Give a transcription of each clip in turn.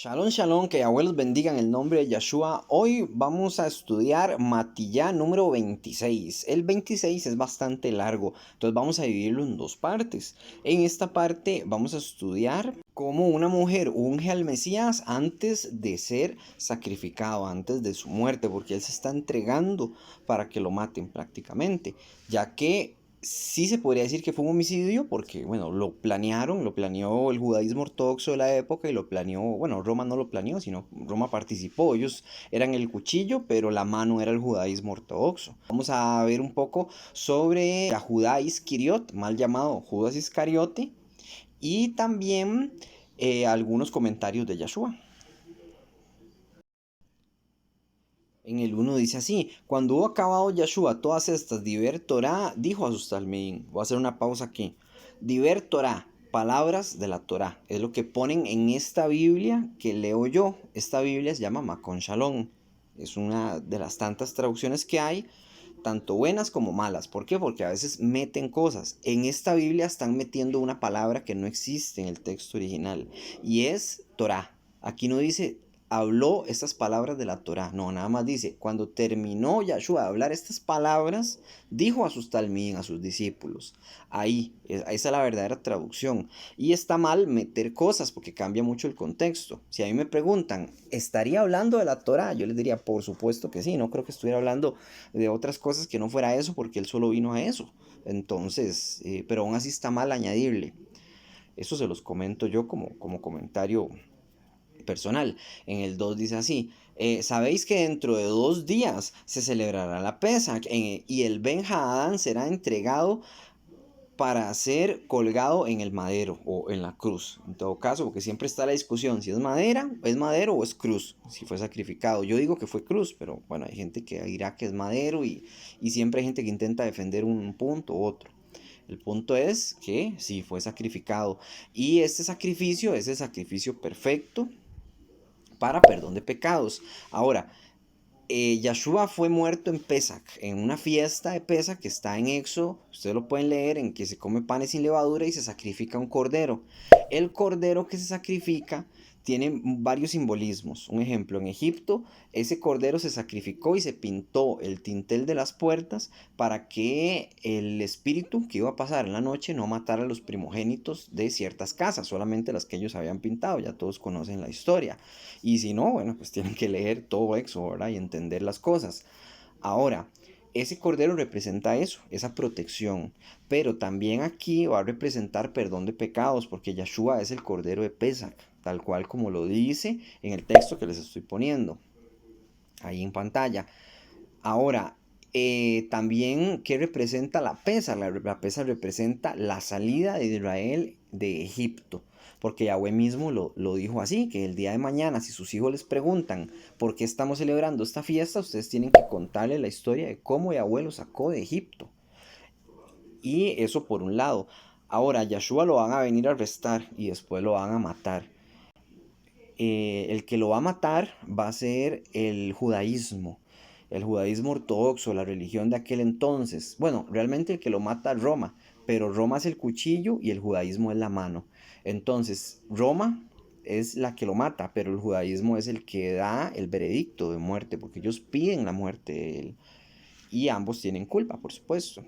Shalom, shalom, que abuelos bendigan el nombre de Yeshua. Hoy vamos a estudiar Matillá número 26. El 26 es bastante largo, entonces vamos a dividirlo en dos partes. En esta parte vamos a estudiar cómo una mujer unge al Mesías antes de ser sacrificado, antes de su muerte, porque él se está entregando para que lo maten prácticamente, ya que sí se podría decir que fue un homicidio porque, bueno, lo planeó el judaísmo ortodoxo de la época y lo planeó, bueno, Roma no lo planeó, sino Roma participó. Ellos eran el cuchillo, pero la mano era el judaísmo ortodoxo. Vamos a ver un poco sobre a Judá Iscariot, mal llamado Judas Iscariote, y también algunos comentarios de Yeshua. En el uno dice así: cuando hubo acabado Yeshua todas estas diver Torah, dijo a sus talmidim. Voy a hacer una pausa aquí. Diver Torah, palabras de la Torah, es lo que ponen en esta Biblia que leo yo. Esta Biblia se llama Macon Shalom. Es una de las tantas traducciones que hay, tanto buenas como malas. ¿Por qué? Porque a veces meten cosas. En esta Biblia están metiendo una palabra que no existe en el texto original y es Torah. Aquí no dice habló estas palabras de la Torá. No, nada más dice, cuando terminó Yahshua de hablar estas palabras, dijo a sus talmín, a sus discípulos. Ahí, esa es la verdadera traducción. Y está mal meter cosas porque cambia mucho el contexto. Si a mí me preguntan, ¿estaría hablando de la Torá? Yo les diría, por supuesto que sí. No creo que estuviera hablando de otras cosas que no fuera eso porque él solo vino a eso. Entonces, pero aún así está mal añadirle. Eso se los comento yo como comentario personal. En el 2 dice así: sabéis que dentro de 2 días se celebrará la Pesach y el Ben Hadán será entregado para ser colgado en el madero o en la cruz. En todo caso, porque siempre está la discusión si es madero o es cruz, si fue sacrificado. Yo digo que fue cruz, pero bueno, hay gente que dirá que es madero y siempre hay gente que intenta defender un punto u otro. El punto es que sí fue sacrificado y este sacrificio es el sacrificio perfecto para perdón de pecados. Ahora, Yahshua fue muerto en Pesach, en una fiesta de Pesach que está en Éxodo. Ustedes lo pueden leer, en que se come panes sin levadura y se sacrifica un cordero. El cordero que se sacrifica tiene varios simbolismos. Un ejemplo, en Egipto ese cordero se sacrificó y se pintó el tintel de las puertas para que el espíritu que iba a pasar en la noche no matara a los primogénitos de ciertas casas, solamente las que ellos habían pintado. Ya todos conocen la historia. Y si no, bueno, pues tienen que leer todo Éxodo, ¿verdad? Y entender las cosas. Ahora, ese cordero representa eso, esa protección. Pero también aquí va a representar perdón de pecados, porque Yahshua es el cordero de Pesach, tal cual como lo dice en el texto que les estoy poniendo ahí en pantalla. Ahora, también, ¿qué representa la pesa? La pesa representa la salida de Israel de Egipto. Porque Yahweh mismo lo dijo así, que el día de mañana, si sus hijos les preguntan por qué estamos celebrando esta fiesta, ustedes tienen que contarle la historia de cómo Yahweh los sacó de Egipto. Y eso por un lado. Ahora, Yahshua lo van a venir a arrestar y después lo van a matar. El que lo va a matar va a ser el judaísmo ortodoxo, la religión de aquel entonces. Bueno, realmente el que lo mata es Roma, pero Roma es el cuchillo y el judaísmo es la mano. Entonces, Roma es la que lo mata, pero el judaísmo es el que da el veredicto de muerte, porque ellos piden la muerte de él. Y ambos tienen culpa, por supuesto.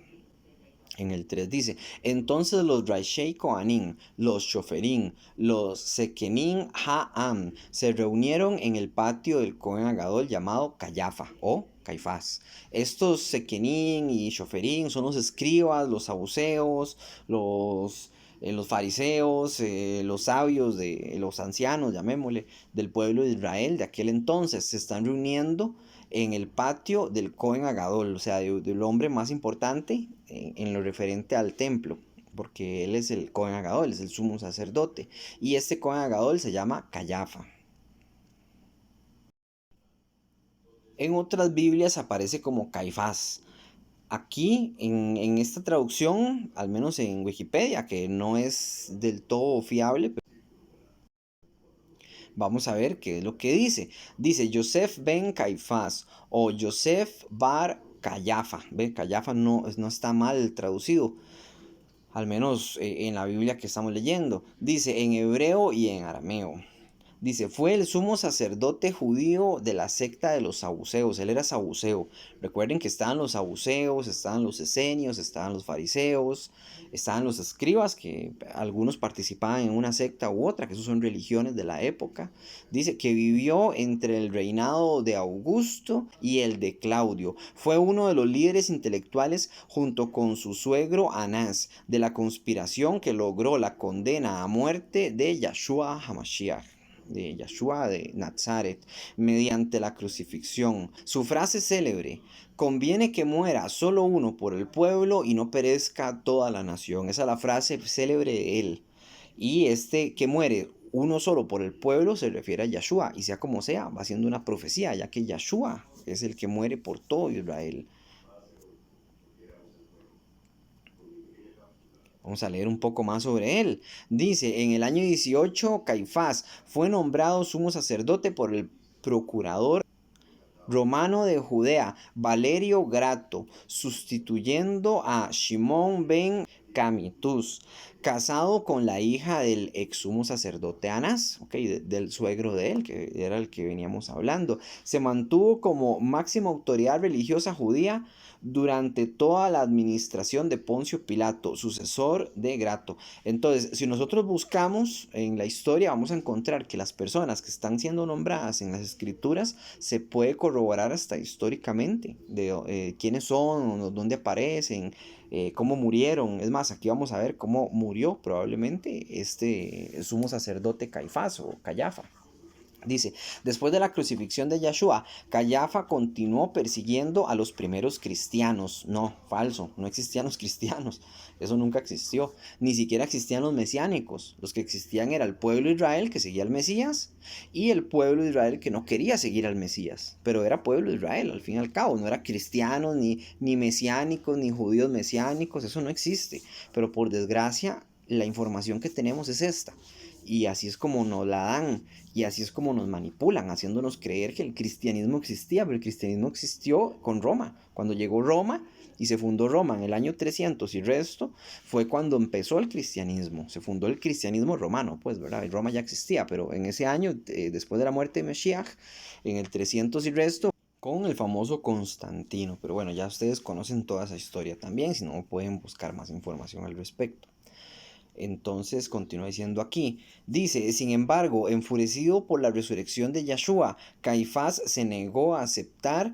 En el 3 dice, entonces los Raishei Kohanim, los Shoferim, los Sekenim Ha'am, se reunieron en el patio del Cohen Agadol llamado Cayafa o Caifás. Estos Sekenim y Shoferim son los escribas, los saduceos, los fariseos, los sabios, los ancianos, llamémosle, del pueblo de Israel de aquel entonces. Se están reuniendo en el patio del Cohen Agadol, o sea, del hombre más importante en lo referente al templo, porque él es el Cohen Agadol, es el sumo sacerdote, y este Cohen Agadol se llama Cayafa. En otras Biblias aparece como Caifás. Aquí, en esta traducción, al menos en Wikipedia, que no es del todo fiable, vamos a ver qué es lo que dice. Dice Yosef ben Caifás o Yosef bar Cayafa. Ve, Cayafa no está mal traducido, al menos en la Biblia que estamos leyendo. Dice en hebreo y en arameo. Dice, fue el sumo sacerdote judío de la secta de los saduceos. Él era saduceo. Recuerden que estaban los saduceos, estaban los esenios, estaban los fariseos, estaban los escribas, que algunos participaban en una secta u otra, que esos son religiones de la época. Dice que vivió entre el reinado de Augusto y el de Claudio. Fue uno de los líderes intelectuales junto con su suegro Anás de la conspiración que logró la condena a muerte de Yahshua HaMashiach, de Yahshua de Nazaret, mediante la crucifixión. Su frase célebre: conviene que muera solo uno por el pueblo y no perezca toda la nación. Esa es la frase célebre de él. Y este que muere uno solo por el pueblo se refiere a Yahshua, y sea como sea, va siendo una profecía, ya que Yahshua es el que muere por todo Israel. Vamos a leer un poco más sobre él. Dice, en el año 18, Caifás fue nombrado sumo sacerdote por el procurador romano de Judea, Valerio Grato, sustituyendo a Shimón ben Camitus, casado con la hija del ex sumo sacerdote Anás, del suegro de él, que era el que veníamos hablando. Se mantuvo como máxima autoridad religiosa judía durante toda la administración de Poncio Pilato, sucesor de Grato. Entonces, si nosotros buscamos en la historia, vamos a encontrar que las personas que están siendo nombradas en las escrituras se puede corroborar hasta históricamente de quiénes son, dónde aparecen, cómo murieron. Es más, aquí vamos a ver cómo murió probablemente este sumo sacerdote Caifás o Cayafa. Dice, después de la crucifixión de Yahshua, Cayafa continuó persiguiendo a los primeros cristianos. No, falso, no existían los cristianos, eso nunca existió. Ni siquiera existían los mesiánicos. Los que existían era el pueblo de Israel que seguía al Mesías y el pueblo de Israel que no quería seguir al Mesías. Pero era pueblo de Israel, al fin y al cabo. No era cristianos, ni mesiánicos, ni judíos mesiánicos, eso no existe. Pero por desgracia, la información que tenemos es esta. Y así es como nos la dan, y así es como nos manipulan, haciéndonos creer que el cristianismo existía, pero el cristianismo existió con Roma. Cuando llegó Roma y se fundó Roma en el año 300 y resto, fue cuando empezó el cristianismo. Se fundó el cristianismo romano, pues, ¿verdad? Y Roma ya existía, pero en ese año, después de la muerte de Mashiach, en el 300 y resto, con el famoso Constantino. Pero bueno, ya ustedes conocen toda esa historia también, si no pueden buscar más información al respecto. Entonces continúa diciendo aquí, dice, sin embargo, enfurecido por la resurrección de Yahshua, Caifás se negó a aceptar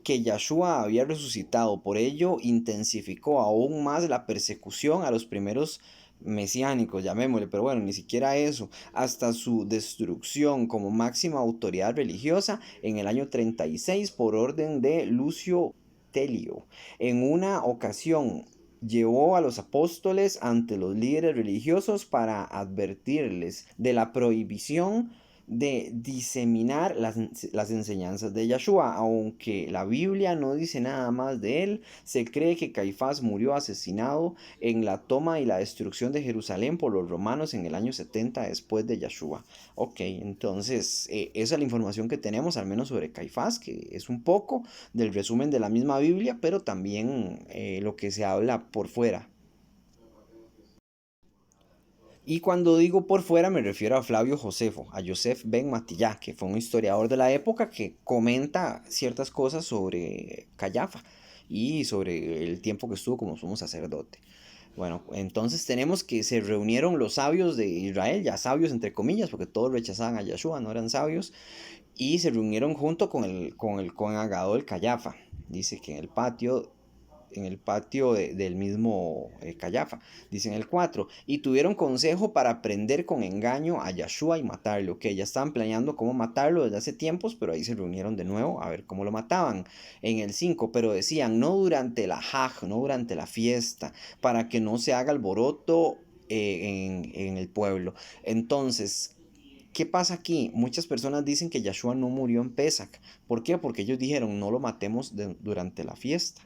que Yahshua había resucitado. Por ello, intensificó aún más la persecución a los primeros mesiánicos, llamémosle, pero bueno, ni siquiera eso, hasta su destrucción como máxima autoridad religiosa en el año 36 por orden de Lucio Telio. En una ocasión llevó a los apóstoles ante los líderes religiosos para advertirles de la prohibición de diseminar las enseñanzas de Yahshua. Aunque la Biblia no dice nada más de él, se cree que Caifás murió asesinado en la toma y la destrucción de Jerusalén por los romanos en el año 70 después de Yahshua. Ok, entonces esa es la información que tenemos, al menos sobre Caifás, que es un poco del resumen de la misma Biblia, pero también lo que se habla por fuera. Y cuando digo por fuera me refiero a Flavio Josefo, a Joseph Ben Matillá, que fue un historiador de la época que comenta ciertas cosas sobre Cayafa y sobre el tiempo que estuvo como sumo sacerdote. Bueno, entonces tenemos que se reunieron los sabios de Israel, ya sabios entre comillas, porque todos rechazaban a Yahshua, no eran sabios, y se reunieron junto con Agadol Cayafa. Dice que en el patio del mismo Cayafa, dice en el 4, y tuvieron consejo para prender con engaño a Yahshua y matarlo, que ya estaban planeando cómo matarlo desde hace tiempos, pero ahí se reunieron de nuevo a ver cómo lo mataban. En el 5, pero decían, no durante la Haj, no durante la fiesta, para que no se haga alboroto en el pueblo. Entonces, ¿qué pasa aquí? Muchas personas dicen que Yahshua no murió en Pesach. ¿Por qué? Porque ellos dijeron, no lo matemos durante la fiesta.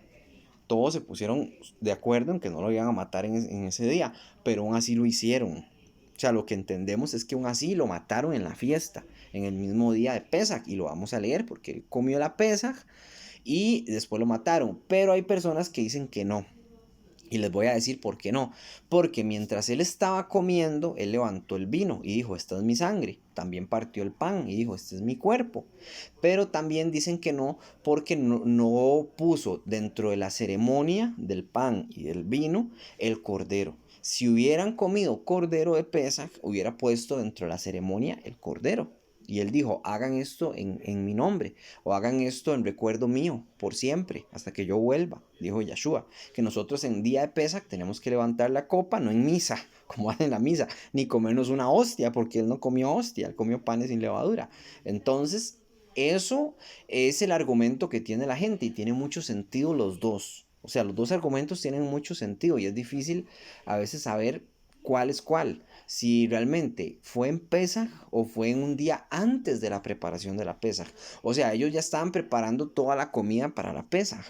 Todos se pusieron de acuerdo en que no lo iban a matar en ese día, pero aún así lo hicieron. O sea, lo que entendemos es que aún así lo mataron en la fiesta, en el mismo día de Pesach, y lo vamos a leer porque él comió la Pesach y después lo mataron. Pero hay personas que dicen que no, Y les voy a decir por qué no. Porque mientras él estaba comiendo, él levantó el vino y dijo, esta es mi sangre. También partió el pan y dijo, este es mi cuerpo. Pero también dicen que no, porque no puso dentro de la ceremonia del pan y del vino el cordero. Si hubieran comido cordero de Pesaj, hubiera puesto dentro de la ceremonia el cordero. Y él dijo, hagan esto en mi nombre, o hagan esto en recuerdo mío, por siempre, hasta que yo vuelva, dijo Yeshua. Que nosotros en día de Pesaj tenemos que levantar la copa, no en misa, como hacen en la misa, ni comernos una hostia, porque él no comió hostia, él comió panes sin levadura. Entonces, eso es el argumento que tiene la gente y tiene mucho sentido los dos. O sea, los dos argumentos tienen mucho sentido y es difícil a veces saber cuál es cuál. Si realmente fue en Pesaj o fue en un día antes de la preparación de la Pesaj. O sea, ellos ya estaban preparando toda la comida para la Pesaj,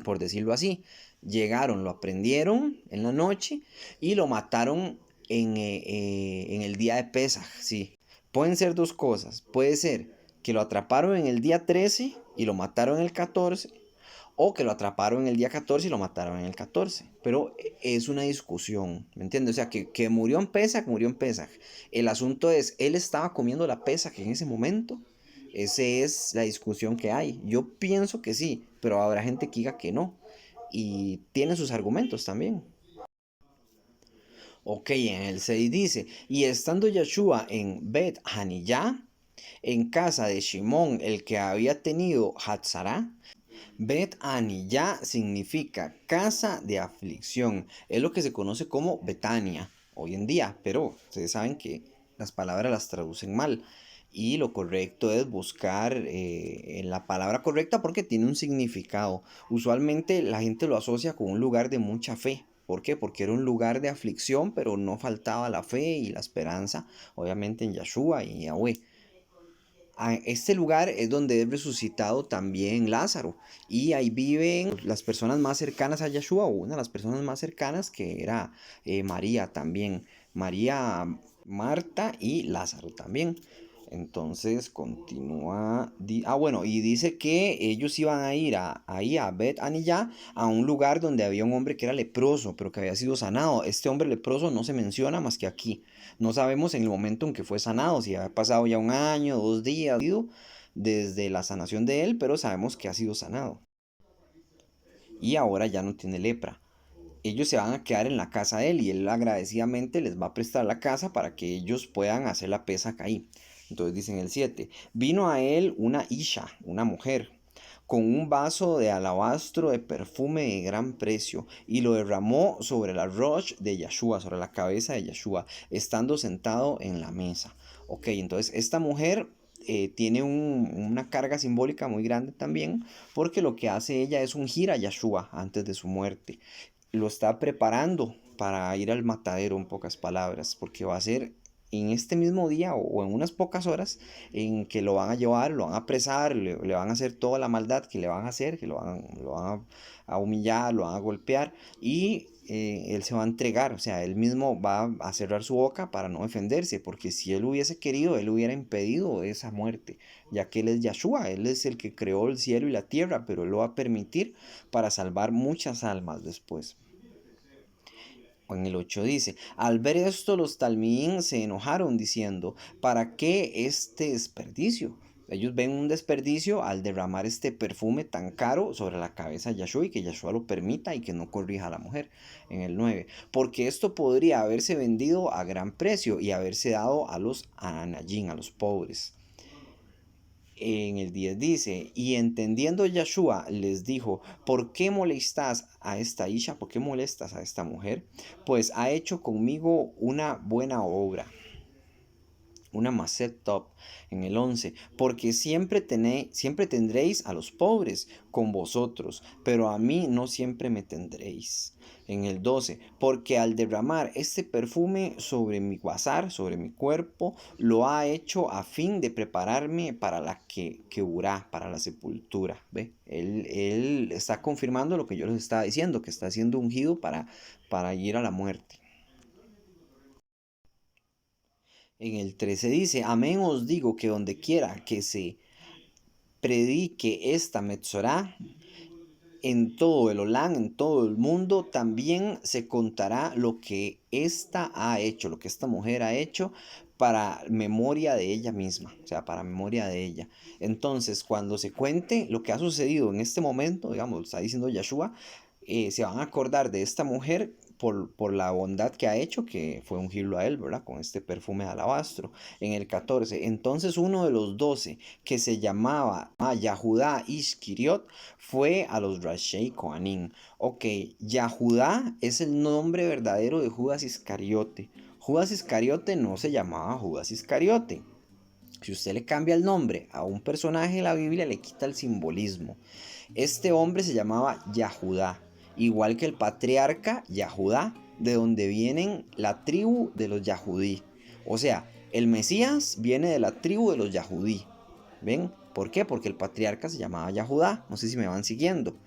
por decirlo así. Llegaron, lo aprendieron en la noche y lo mataron en el día de Pesaj, sí. Pueden ser dos cosas. Puede ser que lo atraparon en el día 13 y lo mataron en el 14, o que lo atraparon en el día 14 y lo mataron en el 14. Pero es una discusión, ¿me entiendes? O sea, que murió en Pesaj, murió en Pesaj. El asunto es, él estaba comiendo la Pesaj en ese momento. Esa es la discusión que hay. Yo pienso que sí, pero habrá gente que diga que no. Y tiene sus argumentos también. Ok, en el 6 dice, y estando Yeshua en Bet Haniyah, en casa de Shimón, el que había tenido Hatzara. Bet Aniyá significa casa de aflicción. Es lo que se conoce como Betania hoy en día, pero ustedes saben que las palabras las traducen mal. Y lo correcto es buscar la palabra correcta porque tiene un significado. Usualmente la gente lo asocia con un lugar de mucha fe. ¿Por qué? Porque era un lugar de aflicción, pero no faltaba la fe y la esperanza, obviamente en Yahshua y Yahweh. A este lugar es donde es resucitado también Lázaro. Y ahí viven las personas más cercanas a Yeshua, o una de las personas más cercanas que era María también. María, Marta y Lázaro también. Entonces continúa. Bueno, y dice que ellos iban a ir ahí a Bet Aniyá, a un lugar donde había un hombre que era leproso, pero que había sido sanado. Este hombre leproso no se menciona más que aquí. No sabemos en el momento en que fue sanado, si ha pasado ya un año, 2 días desde la sanación de él, pero sabemos que ha sido sanado. Y ahora ya no tiene lepra. Ellos se van a quedar en la casa de él y él agradecidamente les va a prestar la casa para que ellos puedan hacer la pesa ahí. Entonces dicen el 7, vino a él una isha, una mujer, con un vaso de alabastro de perfume de gran precio, y lo derramó sobre la roche de Yeshua, sobre la cabeza de Yeshua, estando sentado en la mesa. Ok, entonces esta mujer tiene una carga simbólica muy grande también, porque lo que hace ella es ungir a Yeshua antes de su muerte. Lo está preparando para ir al matadero, en pocas palabras, porque va a ser en este mismo día o en unas pocas horas en que lo van a llevar, lo van a apresar, le van a hacer toda la maldad que le van a hacer, que lo van a humillar, lo van a golpear y él se va a entregar, o sea, él mismo va a cerrar su boca para no defenderse, porque si él hubiese querido, él hubiera impedido esa muerte, ya que él es Yahshua, él es el que creó el cielo y la tierra, pero él lo va a permitir para salvar muchas almas después. En el 8 dice, al ver esto los talmín se enojaron diciendo, ¿para qué este desperdicio? Ellos ven un desperdicio al derramar este perfume tan caro sobre la cabeza de Yahshua y que Yahshua lo permita y que no corrija a la mujer. En el 9, porque esto podría haberse vendido a gran precio y haberse dado a los anayín, a los pobres. En el 10 dice, y entendiendo Yahshua les dijo, ¿por qué molestas a esta isha? ¿Por qué molestas a esta mujer? Pues ha hecho conmigo una buena obra, una Maset Top en el 11, porque siempre tendréis a los pobres con vosotros, pero a mí no siempre me tendréis. En el 12, porque al derramar este perfume sobre mi guasar, sobre mi cuerpo, lo ha hecho a fin de prepararme para la que hurá, para la sepultura. ¿Ve? Él está confirmando lo que yo les estaba diciendo, que está siendo ungido para ir a la muerte. En el 13 dice, amén os digo que donde quiera que se predique esta Metzorá, en todo el Olán, en todo el mundo, también se contará lo que ésta ha hecho, lo que esta mujer ha hecho para memoria de ella misma, o sea, para memoria de ella. Entonces, cuando se cuente lo que ha sucedido en este momento, digamos, está diciendo Yeshua, se van a acordar de esta mujer por la bondad que ha hecho, que fue ungirlo a él, ¿verdad? Con este perfume de alabastro. En el 14, entonces uno de los 12, que se llamaba Yahudá Isquiriot, fue a los Rashei Kohanim. Ok, Yahudá es el nombre verdadero de Judas Iscariote. Judas Iscariote no se llamaba Judas Iscariote. Si usted le cambia el nombre a un personaje de la Biblia, le quita el simbolismo. Este hombre se llamaba Yahudá, igual que el patriarca Yahudá, de donde vienen la tribu de los Yahudí. O sea, el Mesías viene de la tribu de los Yahudí. ¿Ven? ¿Por qué? Porque el patriarca se llamaba Yahudá. No sé si me van siguiendo.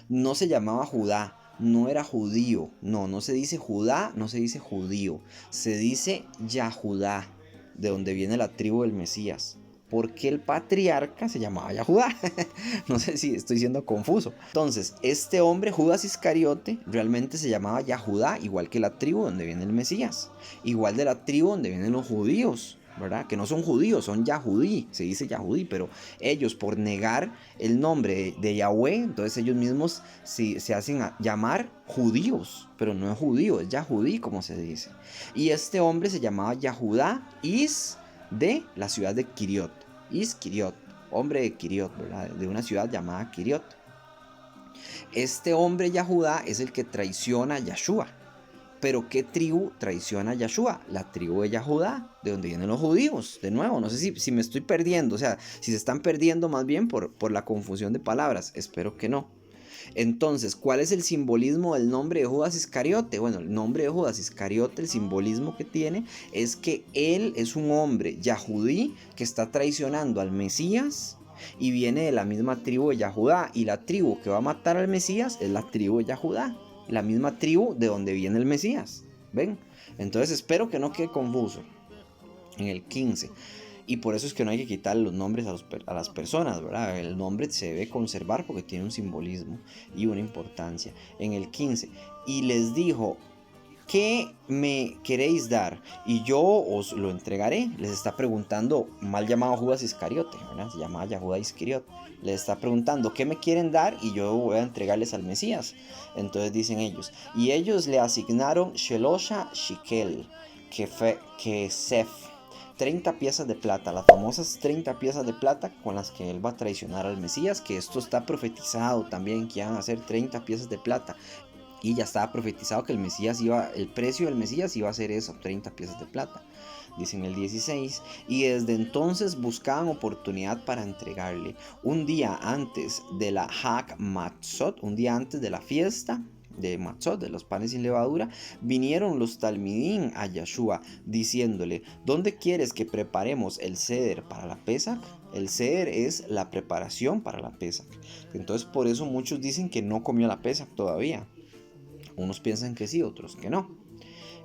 No se llamaba Judá, no era judío. No, no se dice Judá, no se dice judío. Se dice Yahudá, de donde viene la tribu del Mesías. Porque el patriarca se llamaba Yahudá. No sé si estoy siendo confuso. Entonces, este hombre, Judas Iscariote, realmente se llamaba Yahudá, igual que la tribu donde viene el Mesías. Igual de la tribu donde vienen los judíos, ¿verdad? Que no son judíos, son Yahudí, se dice Yahudí, pero ellos por negar el nombre de Yahweh, entonces ellos mismos se hacen llamar judíos, pero no es judío, es Yahudí como se dice. Y este hombre se llamaba Yahudá Is de la ciudad de Kiriot. Is Kiriot, hombre de Kiriot, ¿verdad? De una ciudad llamada Kiriot. Este hombre Yahudá es el que traiciona a Yeshua. Pero ¿qué tribu traiciona a Yeshua? La tribu de Yahudá, de donde vienen los judíos. De nuevo, no sé si me estoy perdiendo, o sea, si se están perdiendo más bien por la confusión de palabras. Espero que no. Entonces, ¿cuál es el simbolismo del nombre de Judas Iscariote? Bueno, el nombre de Judas Iscariote, el simbolismo que tiene es que él es un hombre yahudí que está traicionando al Mesías y viene de la misma tribu de Yahudá. Y la tribu que va a matar al Mesías es la tribu de Yahudá, la misma tribu de donde viene el Mesías. ¿Ven? Entonces espero que no quede confuso. En el 15. Y por eso es que no hay que quitar los nombres a las personas, ¿verdad? El nombre se debe conservar porque tiene un simbolismo y una importancia. En el 15, y les dijo, ¿qué me queréis dar? Y yo os lo entregaré. Les está preguntando, mal llamado Judas Iscariote, ¿verdad? Se llamaba Yahudá Iscariot. Les está preguntando, ¿qué me quieren dar? Y yo voy a entregarles al Mesías. Entonces dicen ellos, y ellos le asignaron Shelosha Shikel, Kesef, 30 piezas de plata, las famosas 30 piezas de plata con las que él va a traicionar al Mesías, que esto está profetizado también, que iban a ser 30 piezas de plata. Y ya estaba profetizado que el precio del Mesías iba a ser eso, 30 piezas de plata. Dice en el 16, y desde entonces buscaban oportunidad para entregarle. Un día antes de la Hag Matzot, un día antes de la fiesta de Matzot, de los panes sin levadura, vinieron los Talmidín a Yeshua diciéndole, ¿dónde quieres que preparemos el ceder para la Pesach? El ceder es la preparación para la Pesach. Entonces por eso muchos dicen que no comió la Pesach todavía. Unos piensan que sí, otros que no.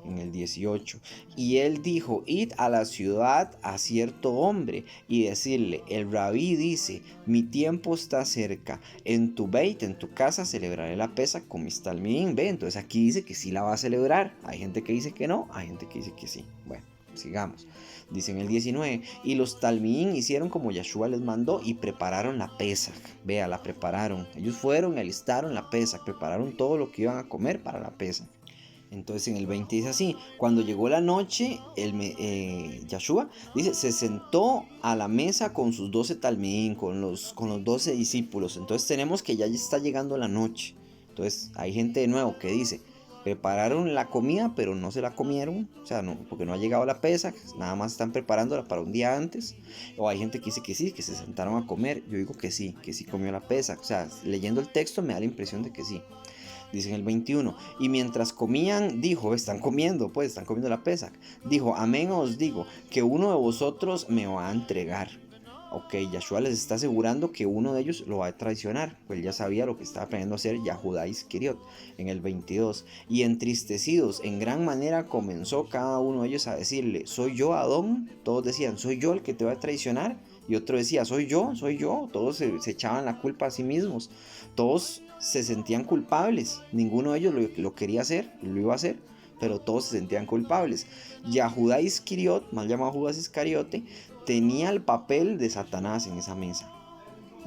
En el 18, y él dijo, id a la ciudad a cierto hombre y decirle, el rabí dice, mi tiempo está cerca, en tu beit, en tu casa celebraré la Pesach con mis talmidín. Ve, entonces aquí dice que sí la va a celebrar. Hay gente que dice que no, hay gente que dice que sí. Bueno, sigamos. Dice en el 19, y los talmidín hicieron como Yeshua les mandó y prepararon la Pesach. Vea, la prepararon. Ellos fueron, alistaron la Pesach, prepararon todo lo que iban a comer para la Pesach. Entonces en el 20 dice así, cuando llegó la noche, Yeshua dice, se sentó a la mesa con sus 12 talmidín, con los 12 discípulos. Entonces tenemos que ya está llegando la noche. Entonces hay gente de nuevo que dice, prepararon la comida pero no se la comieron, o sea, no, porque no ha llegado la Pesach, nada más están preparándola para un día antes. O hay gente que dice que sí, que se sentaron a comer. Yo digo que sí comió la Pesach. O sea, leyendo el texto me da la impresión de que sí. Dice en el 21, y mientras comían, dijo, están comiendo la Pesach. Dijo, amén os digo, que uno de vosotros me va a entregar. Ok, Yeshua les está asegurando que uno de ellos lo va a traicionar, pues él ya sabía lo que estaba planeando hacer Yahudá Isquiriot. En el 22, y entristecidos en gran manera comenzó cada uno de ellos a decirle, ¿soy yo Adón? Todos decían, ¿soy yo el que te va a traicionar? y otro decía, soy yo. Todos se echaban la culpa a sí mismos. Todos se sentían culpables. Ninguno de ellos lo quería hacer, lo iba a hacer, pero todos se sentían culpables. Yahudá Iscariot, mal llamado Judas Iscariote, tenía el papel de Satanás en esa mesa.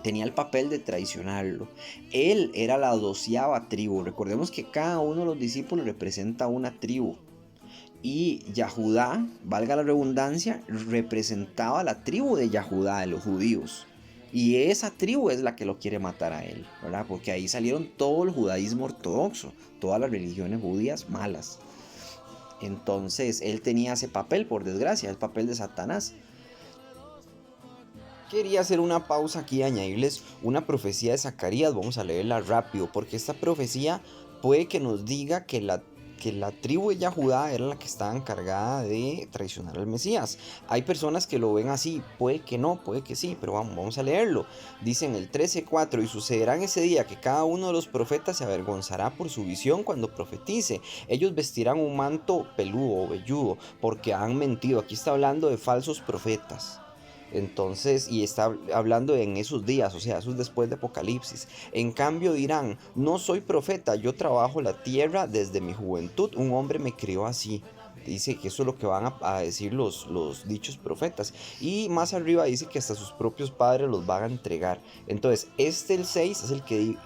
Tenía el papel de traicionarlo. Él era la 12ª tribu. Recordemos que cada uno de los discípulos representa una tribu. Y Yahudá, valga la redundancia, representaba la tribu de Yahudá, de los judíos. Y esa tribu es la que lo quiere matar a él, ¿verdad? Porque ahí salieron todo el judaísmo ortodoxo, todas las religiones judías malas. Entonces él tenía ese papel, por desgracia, el papel de Satanás. Quería hacer una pausa aquí y añadirles una profecía de Zacarías. Vamos a leerla rápido porque esta profecía puede que nos diga que la tribu de Yahudá era la que estaba encargada de traicionar al Mesías. Hay personas que lo ven así, puede que no, puede que sí, pero vamos a leerlo. Dice en el 13:4, y sucederá en ese día que cada uno de los profetas se avergonzará por su visión cuando profetice. Ellos vestirán un manto peludo o velludo porque han mentido. Aquí está hablando de falsos profetas. Entonces, y está hablando en esos días, o sea, eso es después de Apocalipsis. En cambio dirán, no soy profeta, yo trabajo la tierra desde mi juventud, un hombre me crió así. Dice que eso es lo que van a decir los dichos profetas. Y más arriba dice que hasta sus propios padres los van a entregar. Entonces, el 6 es el que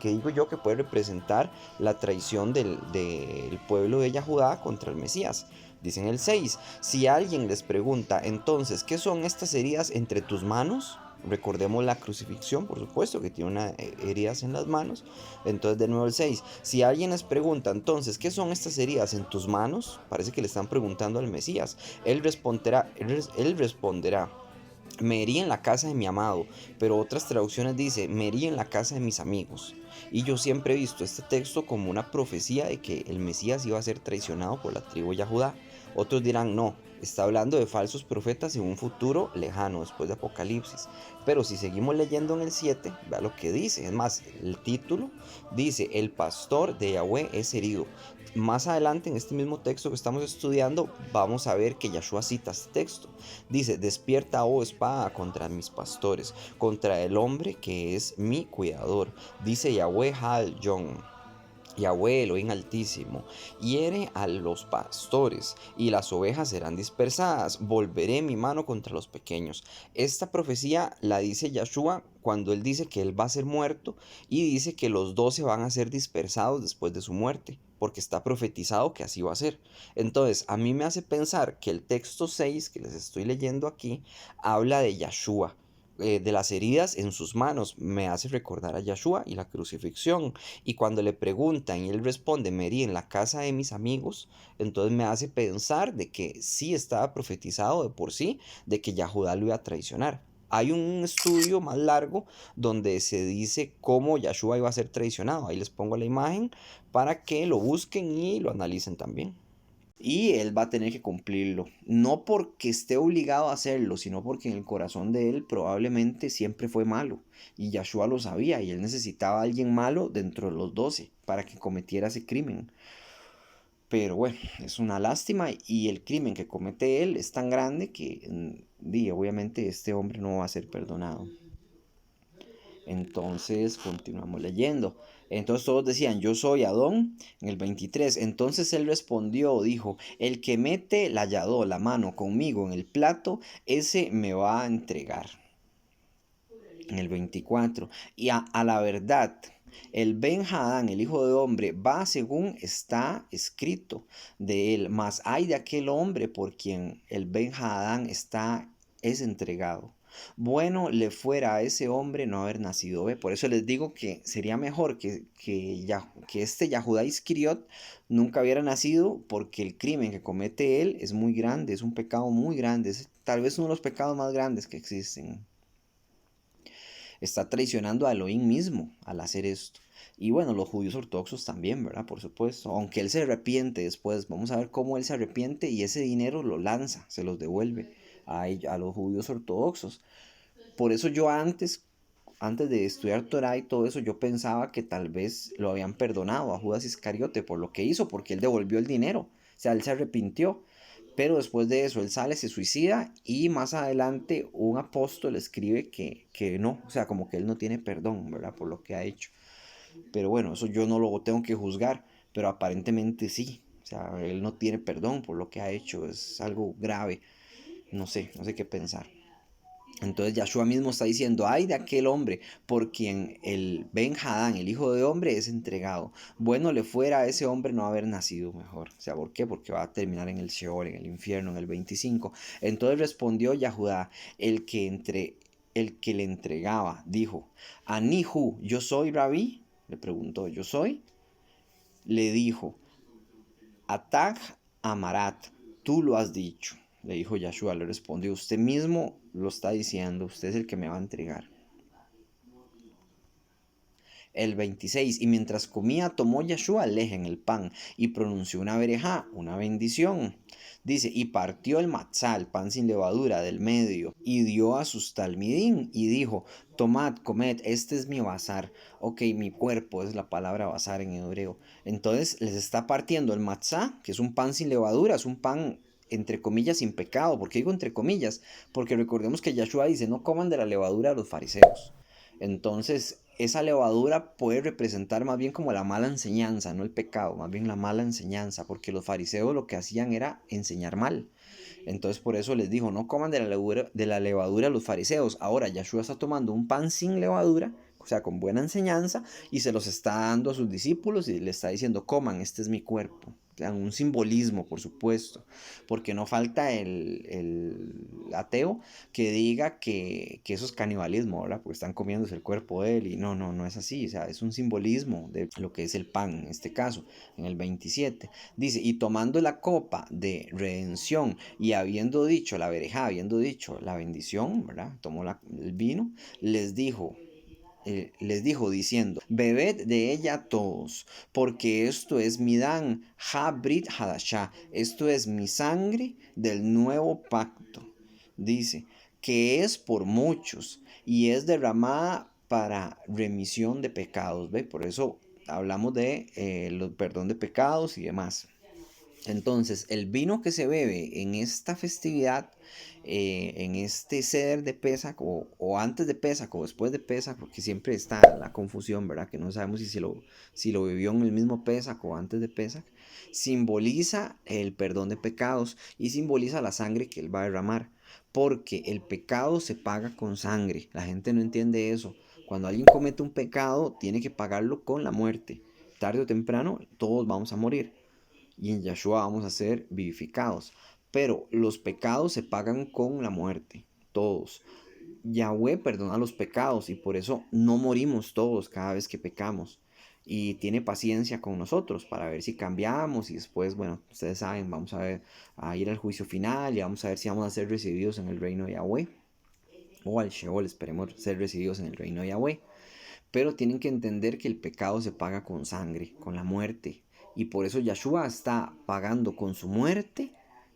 digo yo que puede representar la traición del pueblo de Judá contra el Mesías. Dicen el 6, si alguien les pregunta, entonces, ¿qué son estas heridas entre tus manos? Recordemos la crucifixión, por supuesto, que tiene unas heridas en las manos. Entonces, de nuevo el 6, si alguien les pregunta, entonces, ¿qué son estas heridas en tus manos? Parece que le están preguntando al Mesías. Él responderá, me herí en la casa de mi amado, pero otras traducciones dice, me herí en la casa de mis amigos. Y yo siempre he visto este texto como una profecía de que el Mesías iba a ser traicionado por la tribu de Judá. Otros dirán, no, está hablando de falsos profetas en un futuro lejano, después de Apocalipsis. Pero si seguimos leyendo en el 7, vea lo que dice. Es más, el título dice, el pastor de Yahweh es herido. Más adelante en este mismo texto que estamos estudiando vamos a ver que Yahshua cita este texto. Dice, despierta, oh espada, contra mis pastores, contra el hombre que es mi cuidador. Dice Yahweh Hal-Yon. Yahweh Elohim Altísimo, hiere a los pastores y las ovejas serán dispersadas. Volveré mi mano contra los pequeños. Esta profecía la dice Yahshua cuando él dice que él va a ser muerto y dice que los 12 van a ser dispersados después de su muerte, porque está profetizado que así va a ser. Entonces, a mí me hace pensar que el texto 6 que les estoy leyendo aquí habla de Yahshua, de las heridas en sus manos, me hace recordar a Yahshua y la crucifixión. Y cuando le preguntan y él responde, me herí en la casa de mis amigos, entonces me hace pensar de que sí estaba profetizado de por sí, de que Yahudá lo iba a traicionar. Hay un estudio más largo donde se dice cómo Yahshua iba a ser traicionado. Ahí les pongo la imagen para que lo busquen y lo analicen también. Y él va a tener que cumplirlo. No porque esté obligado a hacerlo, sino porque en el corazón de él probablemente siempre fue malo. Y Yahshua lo sabía y él necesitaba a alguien malo dentro de los 12 para que cometiera ese crimen. Pero bueno, es una lástima y el crimen que comete él es tan grande que obviamente este hombre no va a ser perdonado. Entonces continuamos leyendo. Entonces todos decían, yo soy Adón, en el 23. Entonces él respondió, dijo, el que mete la yadó, la mano conmigo en el plato, ese me va a entregar. En el 24. Y a la verdad, el Ben-Hadán, el hijo de hombre, va según está escrito de él. Mas hay de aquel hombre por quien el Ben-Hadán es entregado. Bueno le fuera a ese hombre no haber nacido. ¿Ve? Por eso les digo que sería mejor que este Yahudá Iscariot nunca hubiera nacido, porque el crimen que comete él es muy grande, es un pecado muy grande, es tal vez uno de los pecados más grandes que existen. Está traicionando a Elohim mismo al hacer esto. Y bueno, los judíos ortodoxos también, ¿verdad? Por supuesto. Aunque él se arrepiente después, vamos a ver cómo él se arrepiente y ese dinero lo lanza, se los devuelve a los judíos ortodoxos. Por eso yo antes de estudiar Torah y todo eso, yo pensaba que tal vez lo habían perdonado a Judas Iscariote por lo que hizo, porque él devolvió el dinero. O sea, él se arrepintió. Pero después de eso él sale, se suicida y más adelante un apóstol escribe que no, o sea, como que él no tiene perdón, ¿verdad? Por lo que ha hecho. Pero bueno, eso yo no lo tengo que juzgar, pero aparentemente sí. O sea, él no tiene perdón por lo que ha hecho, es algo grave. No sé qué pensar. Entonces Yahshua mismo está diciendo, ay de aquel hombre por quien el Ben Hadán, el hijo de hombre, es entregado. Bueno le fuera a ese hombre no haber nacido mejor. O sea, ¿por qué? Porque va a terminar en el Sheol, en el infierno, en el 25. Entonces respondió Yahudá, el que le entregaba, dijo, Anihu, ¿yo soy Rabí? Le preguntó, ¿yo soy? Le dijo, Atag Amarat, tú lo has dicho. Le dijo Yahshua, le respondió, usted mismo lo está diciendo, usted es el que me va a entregar. El 26, y mientras comía, tomó Yahshua lejen, el pan, y pronunció una berejá, una bendición. Dice, y partió el matzá, el pan sin levadura, del medio, y dio a sus talmidín, y dijo, tomad, comed, este es mi bazar. Ok, mi cuerpo es la palabra bazar en hebreo. Entonces les está partiendo el matzá, que es un pan sin levadura, es un pan entre comillas sin pecado. ¿Por qué digo entre comillas? Porque recordemos que Yahshua dice, no coman de la levadura de los fariseos. Entonces, esa levadura puede representar más bien como la mala enseñanza, no el pecado, más bien la mala enseñanza, porque los fariseos lo que hacían era enseñar mal. Entonces, por eso les dijo, no coman de la levadura los fariseos. Ahora, Yahshua está tomando un pan sin levadura, o sea, con buena enseñanza, y se los está dando a sus discípulos y le está diciendo, coman, este es mi cuerpo. Un simbolismo, por supuesto, porque no falta el ateo que diga que eso es canibalismo, ¿verdad? Porque están comiéndose el cuerpo de él y no es así, o sea, es un simbolismo de lo que es el pan en este caso, en el 27. Dice, y tomando la copa de redención y habiendo dicho la verejá, habiendo dicho la bendición, ¿verdad? Tomó el vino, les dijo diciendo, bebed de ella todos, porque esto es mi dan, habrit hadashah, esto es mi sangre del nuevo pacto. Dice, que es por muchos y es derramada para remisión de pecados. ¿Ve? Por eso hablamos de perdón de pecados y demás. Entonces, el vino que se bebe en esta festividad, en este ceder de Pesach, o antes de Pesach o después de Pesach, porque siempre está la confusión, ¿verdad? Que no sabemos si lo bebió en el mismo Pesach o antes de Pesach, simboliza el perdón de pecados y simboliza la sangre que él va a derramar, porque el pecado se paga con sangre. La gente no entiende eso. Cuando alguien comete un pecado, tiene que pagarlo con la muerte. Tarde o temprano, todos vamos a morir y en Yahshua vamos a ser vivificados. Pero los pecados se pagan con la muerte, todos. Yahweh perdona los pecados y por eso no morimos todos cada vez que pecamos. Y tiene paciencia con nosotros para ver si cambiamos y después, bueno, ustedes saben, vamos a ir al juicio final y vamos a ver si vamos a ser recibidos en el reino de Yahweh. O al Sheol, esperemos ser recibidos en el reino de Yahweh. Pero tienen que entender que el pecado se paga con sangre, con la muerte. Y por eso Yahshua está pagando con su muerte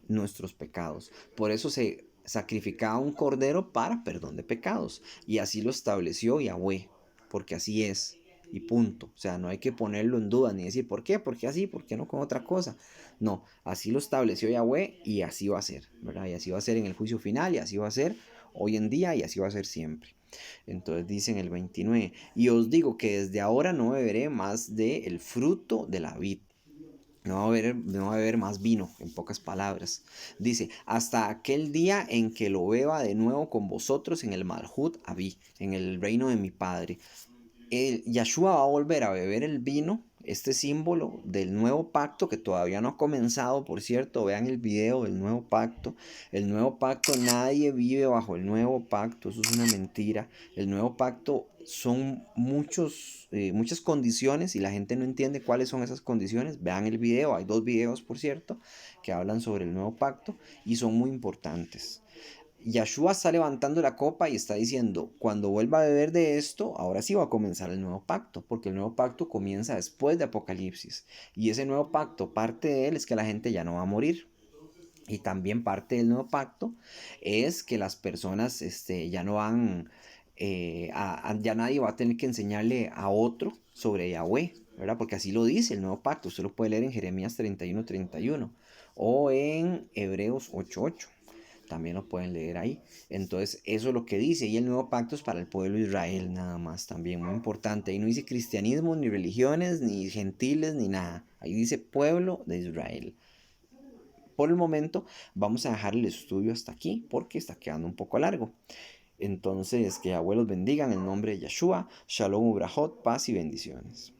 nuestros pecados. Por eso se sacrificaba un cordero para perdón de pecados. Y así lo estableció Yahweh. Porque así es. Y punto. O sea, no hay que ponerlo en duda ni decir por qué, porque así, por qué no con otra cosa. No, así lo estableció Yahweh y así va a ser, ¿verdad? Y así va a ser en el juicio final y así va a ser hoy en día y así va a ser siempre. Entonces dice en el 29, y os digo que desde ahora no beberé más del fruto de la vid. No va a beber más vino, en pocas palabras. Dice, hasta aquel día en que lo beba de nuevo con vosotros en el Malhut Abí, en el reino de mi Padre. Yahshua va a volver a beber el vino, este símbolo del nuevo pacto que todavía no ha comenzado, por cierto, vean el video del nuevo pacto. El nuevo pacto, nadie vive bajo el nuevo pacto, eso es una mentira. El nuevo pacto son muchas condiciones y la gente no entiende cuáles son esas condiciones. Vean el video, hay 2 videos, por cierto, que hablan sobre el nuevo pacto y son muy importantes. Yahshua está levantando la copa y está diciendo, cuando vuelva a beber de esto, ahora sí va a comenzar el nuevo pacto, porque el nuevo pacto comienza después de Apocalipsis. Y ese nuevo pacto, parte de él es que la gente ya no va a morir. Y también parte del nuevo pacto es que las personas ya no van, ya nadie va a tener que enseñarle a otro sobre Yahweh, ¿verdad? Porque así lo dice el nuevo pacto, usted lo puede leer en Jeremías 31:31. o en Hebreos 8:8. También lo pueden leer ahí. Entonces, eso es lo que dice. Y el nuevo pacto es para el pueblo de Israel, nada más, también muy importante. Ahí no dice cristianismo, ni religiones, ni gentiles, ni nada. Ahí dice pueblo de Israel. Por el momento, vamos a dejar el estudio hasta aquí porque está quedando un poco largo. Entonces, que abuelos bendigan en el nombre de Yeshua. Shalom, Ubrahot, paz y bendiciones.